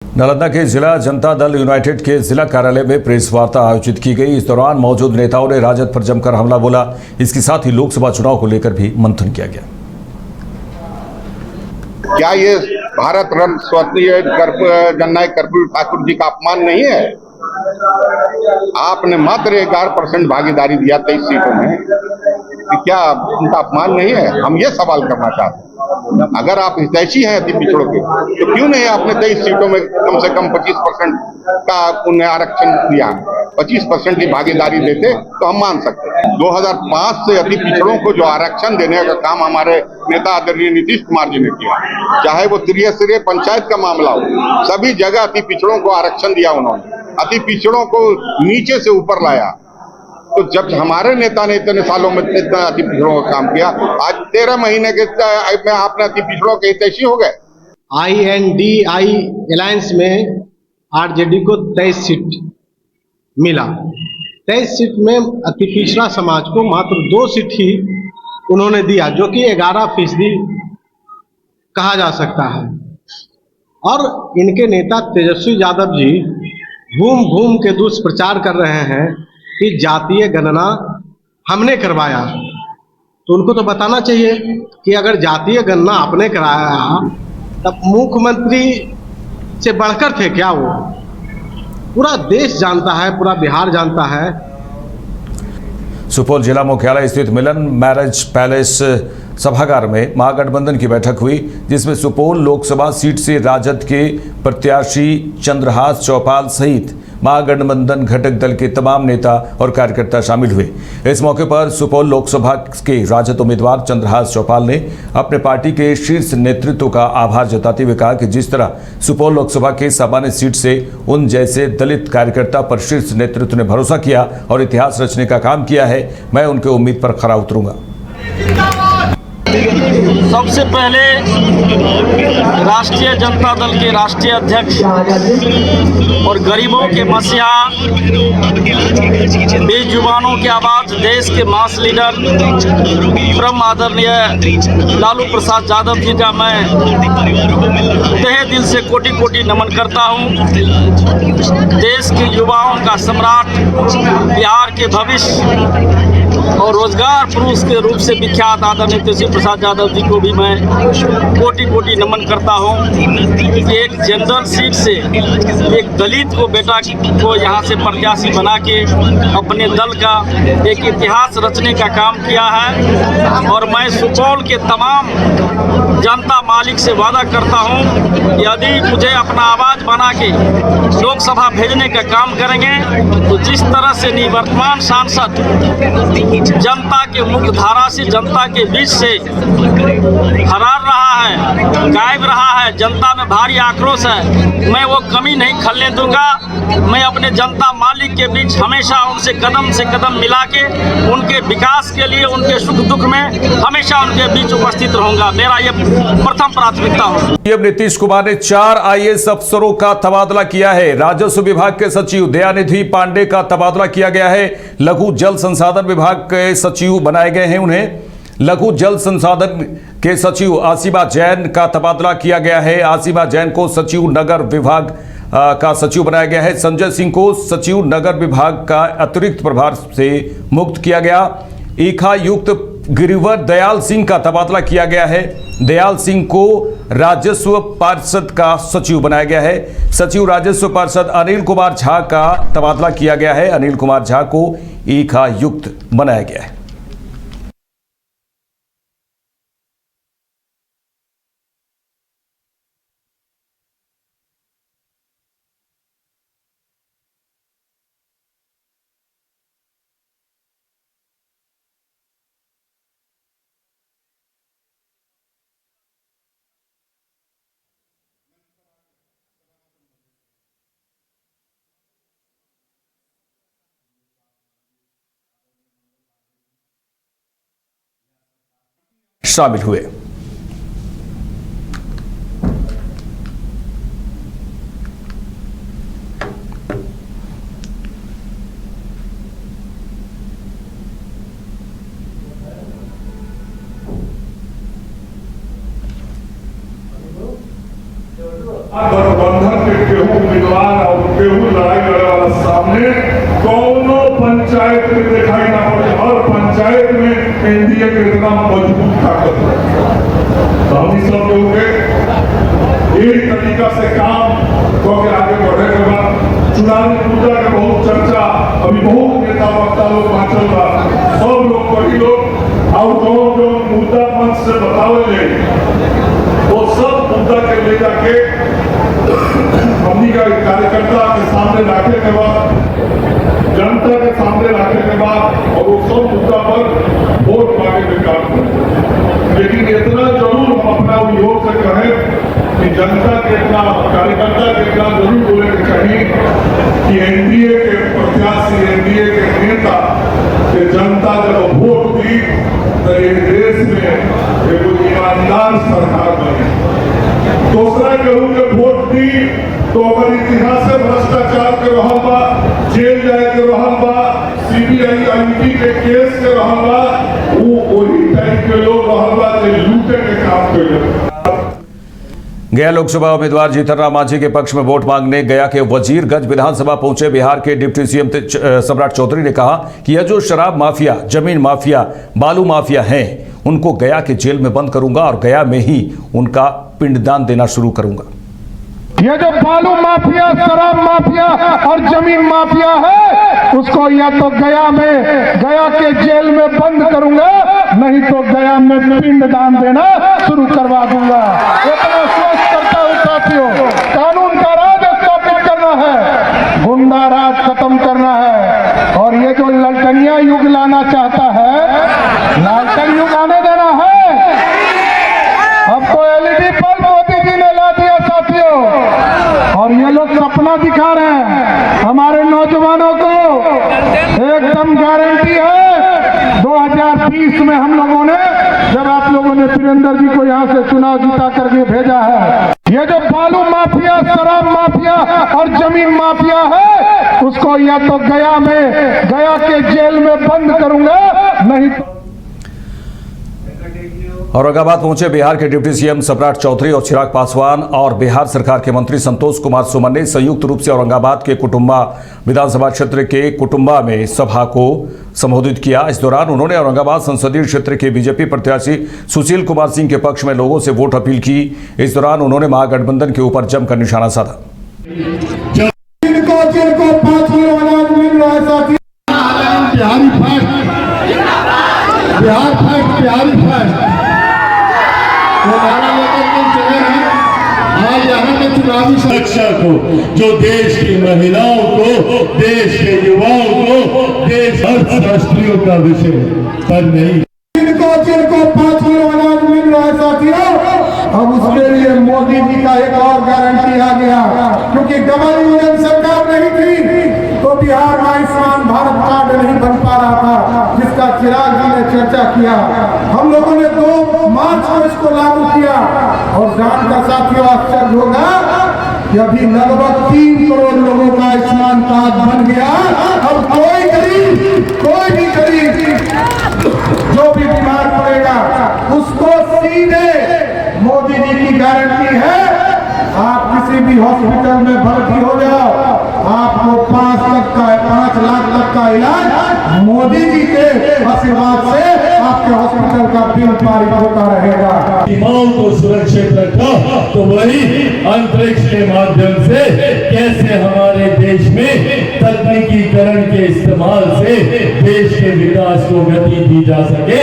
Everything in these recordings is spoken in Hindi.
नालंदा के जिला जनता दल यूनाइटेड के जिला कार्यालय में प्रेस वार्ता आयोजित की गई। इस दौरान मौजूद नेताओं ने राजद पर जमकर हमला बोला। इसके साथ ही लोकसभा चुनाव को लेकर भी मंथन किया गया। क्या ये भारत रत्न स्वर्गीय जननायक कर्पूरी ठाकुर जी का अपमान नहीं है? आपने मात्र 11% भागीदारी दिया 23 सीटों में, कि क्या उनका अपमान नहीं है? हम ये सवाल करना चाहते हैं। अगर आप हितैषी हैं अति पिछड़ों के, तो क्यों नहीं आपने 23 सीटों में कम से कम 25% का उन्हें आरक्षण दिया? 25% की भागीदारी देते तो हम मान सकते। 2005 से अति पिछड़ों को जो आरक्षण देने का काम हमारे नेता आदरणीय नीतीश कुमार जी ने किया, चाहे वो त्रिस्तरीय पंचायत का मामला हो, सभी जगह अति पिछड़ों को आरक्षण दिया उन्होंने, अति पिछड़ों को नीचे से ऊपर लाया। तो जब हमारे नेता ने इतने सालों में इतना अति पिछड़ों का काम किया, आज 13 महीने के में आपने अति पिछड़ों के हितैषी हो गए। INDI अलायंस में आरजेडी को 23 सीट मिला। 23 सीट में अति पिछड़ा समाज को मात्र 2 सीट ही उन्होंने दिया, जो कि 11% कहा जा सकता है। और इनके नेता तेजस्वी यादव जी घूम घूम के दुष्प्रचार कर रहे हैं कि जातीय गणना हमने करवाया। तो उनको तो बताना चाहिए कि अगर जातीय गणना आपने कराया तब मुख्यमंत्री से बढ़कर थे क्या वो? पूरा देश जानता है, पूरा बिहार जानता है। सुपौल जिला मुख्यालय स्थित मिलन मैरिज पैलेस सभागार में महागठबंधन की बैठक हुई, जिसमें सुपौल लोकसभा सीट से राजद के प्रत्याशी चंद्रहास चौपाल सहित महागठबंधन घटक दल के तमाम नेता और कार्यकर्ता शामिल हुए। इस मौके पर सुपौल लोकसभा के राजद उम्मीदवार चंद्रहास चौपाल ने अपने पार्टी के शीर्ष नेतृत्व का आभार जताते हुए कहा कि जिस तरह सुपौल लोकसभा के सामान्य सीट से उन जैसे दलित कार्यकर्ता पर शीर्ष नेतृत्व ने भरोसा किया और इतिहास रचने का काम किया है, मैं उनके उम्मीद पर खरा उतरूंगा। सबसे पहले राष्ट्रीय जनता दल के राष्ट्रीय अध्यक्ष और गरीबों के मसीहा, बेजुबानों की आवाज, देश के मास लीडर परम आदरणीय लालू प्रसाद यादव जी का मैं तहे दिल से कोटि कोटि नमन करता हूं। देश के युवाओं का सम्राट, बिहार के भविष्य और रोजगार पुरुष के रूप से विख्यात आदरणीय तेजस्वी प्रसाद यादव जी को भी मैं कोटि कोटि नमन करता हूं। एक जनरल सीट से एक दलित को बेटा को यहां से प्रत्याशी बना के अपने दल का एक इतिहास रचने का काम किया है। और मैं सुपौल के तमाम जनता मालिक से वादा करता हूं, यदि मुझे अपना आवाज बना के लोकसभा भेजने का काम करेंगे तो जिस तरह से निवर्तमान सांसद जनता के मुख्य धारा से, जनता के बीच से फरार रहा है, गायब रहा है, जनता में भारी आक्रोश है, मैं वो कमी नहीं खलने दूंगा। मैं अपने जनता मालिक के बीच हमेशा उनसे कदम से कदम मिला के उनके विकास के लिए, उनके सुख दुख में हमेशा उनके बीच उपस्थित रहूंगा। मेरा ये प्रथम प्राथमिकता हो। नीतीश कुमार ने 4 IAS अफसरों का तबादला किया है। राजस्व विभाग के सचिव दयानिधि पांडे का तबादला किया गया है। लघु जल संसाधन विभाग के सचिव बनाए गए हैं। उन्हें लघु जल संसाधन के सचिव आसिमा जैन का तबादला किया गया है। आसिमा जैन को सचिव नगर विभाग का सचिव बनाया गया है। संजय सिंह को सचिव नगर विभाग का अतिरिक्त प्रभार से मुक्त किया गया। ईखायुक्त गिरिवर दयाल सिंह का तबादला किया गया है। दयाल सिंह को राजस्व पार्षद का सचिव बनाया गया है। सचिव राजस्व पार्षद अनिल कुमार झा का तबादला किया गया है। अनिल कुमार झा को ईखायुक्त बनाया गया है। शामिल हुए। गठबंधन के के इतना मजबूत ताकत है। तो हम सब लोग एक तरीका से काम करके आगे बढ़े के बाद चुनावी मुद्दा के बहुत चर्चा अभी बहुत नेता वक्ता लोग बांचल बा, सब लोग कही लोग और जो मुद्दा मंच से बतावे वो सब मुद्दा के ले जाके हमनी का कार्यकर्ता के सामने रखे के बाद, जनता के सामने रखे के बाद और वो सब मुद्दा पर वोट मांगे के काम करें। लेकिन इतना जरूर हम अपना उद्योग से कहें कि जनता के इतना कार्यकर्ता के इतना जरूर बोले के चाहिए कि एनडीए के प्रत्याशी, एनडीए के नेता के जनता जब वोट दी तो ये देश में एक ईमानदार सरकार बनी। दूसरा केहू के वोट दी तो अगर इतिहास से भ्रष्टाचार के रहल बा, जेल जाए के रहल बा, सीबीआई आईटी के केस के रहल बा, वो वही टाइप के लोग रहल बा जो लूटे के काम कर। गया लोकसभा उम्मीदवार जीतनराम मांझी के पक्ष में वोट मांगने गया के वजीरगंज विधानसभा पहुंचे बिहार के डिप्टी सीएम सम्राट चौधरी ने कहा कि यह जो शराब माफिया, जमीन माफिया, बालू माफिया हैं, उनको गया के जेल में बंद करूंगा और गया में ही उनका पिंडदान देना शुरू करूंगा। ये जो बालू माफिया, शराब माफिया और जमीन माफिया है, उसको या तो गया के जेल में बंद करूंगा, नहीं तो गया में पिंडदान देना शुरू करवा दूंगा। इतना सोच करता हूं साथियों, कानून का राज स्थापित करना है, गुंडा राज खत्म करना है, और ये जो ललटनिया युग लाना चाहता है, लालटन युग आने देना है। अब तो एलईडी बल्ब मोदी जी ने ला दिया साथियों, और ये लोग सपना दिखा रहे हैं हमारे नौजवानों को। एकदम गारंटी है 2020 में हम लोगों ने, जब आप लोगों ने वीरेंद्र जी को यहाँ से चुनाव जीता करके भेजा है, ये जो बालू माफिया, शराब माफिया और जमीन माफिया है, उसको या तो गया के जेल में बंद करूंगा, नहीं तो। औरंगाबाद पहुंचे बिहार के डिप्टी सीएम सम्राट चौधरी और चिराग पासवान और बिहार सरकार के मंत्री संतोष कुमार सुमन ने संयुक्त रूप से औरंगाबाद के कुटुंबा विधानसभा क्षेत्र के कुटुंबा में सभा को संबोधित किया। इस दौरान उन्होंने औरंगाबाद संसदीय क्षेत्र के बीजेपी प्रत्याशी सुशील कुमार सिंह के पक्ष में लोगों से वोट अपील की। इस दौरान उन्होंने महागठबंधन के ऊपर जमकर निशाना साधा। आज यहाँ के चुनावी सुरक्षा को, जो देश की महिलाओं को, देश के युवाओं को, देश अर्थशास्त्रियों का विषय पर नहीं, जिनको 5 किलो अनाज मिल रहा है साथियों, अब उसके लिए मोदी जी का एक और गारंटी आ गया, क्योंकि डबल इंजन सरकार नहीं थी तो बिहार में आयुष्मान भारत कार्ड नहीं बन पा रहा था, जिसका चिराग जी ने चर्चा किया। हम लोगों ने 2 मार्च को इसको लागू किया, और जानकर साथियों आश्चर्य होगा कि अभी लगभग 3 करोड़ लोगों का आयुष्मान कार्ड बन गया। अब कोई भी गरीब जो भी बीमार पड़ेगा उसको सीधे मोदी जी की गारंटी है, आप किसी भी हॉस्पिटल में भर्ती हो जाओ, आपको 5 लाख तक का इलाज मोदी जी के आशीर्वाद से आपके हॉस्पिटल का बिल पारित होता रहेगा। सीमाओं को सुरक्षित रखा तो वही अंतरिक्ष के माध्यम से कैसे हमारे देश में तकनीकीकरण के इस्तेमाल से देश के विकास को गति दी जा सके,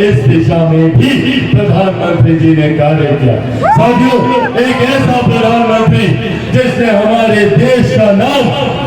इस दिशा में भी प्रधानमंत्री जी ने कार्य किया। साथियों, एक ऐसा प्रधानमंत्री जिसने हमारे देश का नाम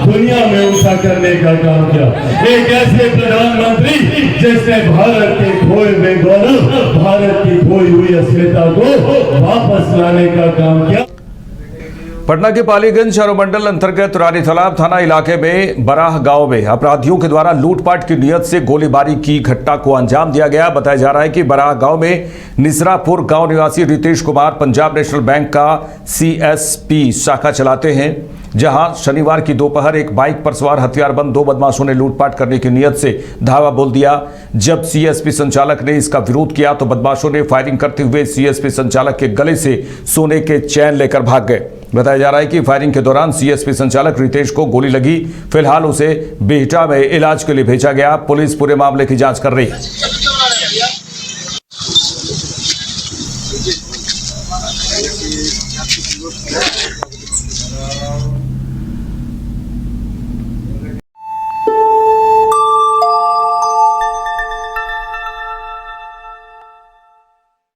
दुनिया में ऊंचा करने का काम किया, एक ऐसे प्रधानमंत्री जिसने भारत के खोए हुए गौरव, भारत की खोई हुई अस्मिता को वापस लाने का काम किया। पटना के पालीगंज चारोमंडल अंतर्गत रानी तालाब थाना इलाके में बराह गांव में अपराधियों के द्वारा लूटपाट की नियत से गोलीबारी की घटना को अंजाम दिया गया। बताया जा रहा है कि बराह गांव में निसरापुर गांव निवासी रितेश कुमार पंजाब नेशनल बैंक का CSP शाखा चलाते हैं, जहां शनिवार की दोपहर एक बाइक पर सवार हथियारबंद 2 बदमाशों ने लूटपाट करने की नियत से धावा बोल दिया। जब CSP संचालक ने इसका विरोध किया तो बदमाशों ने फायरिंग करते हुए CSP संचालक के गले से सोने के चैन लेकर भाग गए। बताया जा रहा है कि फायरिंग के दौरान CSP संचालक रितेश को गोली लगी। फिलहाल उसे बिहटा में इलाज के लिए भेजा गया। पुलिस पूरे मामले की जांच कर रही है।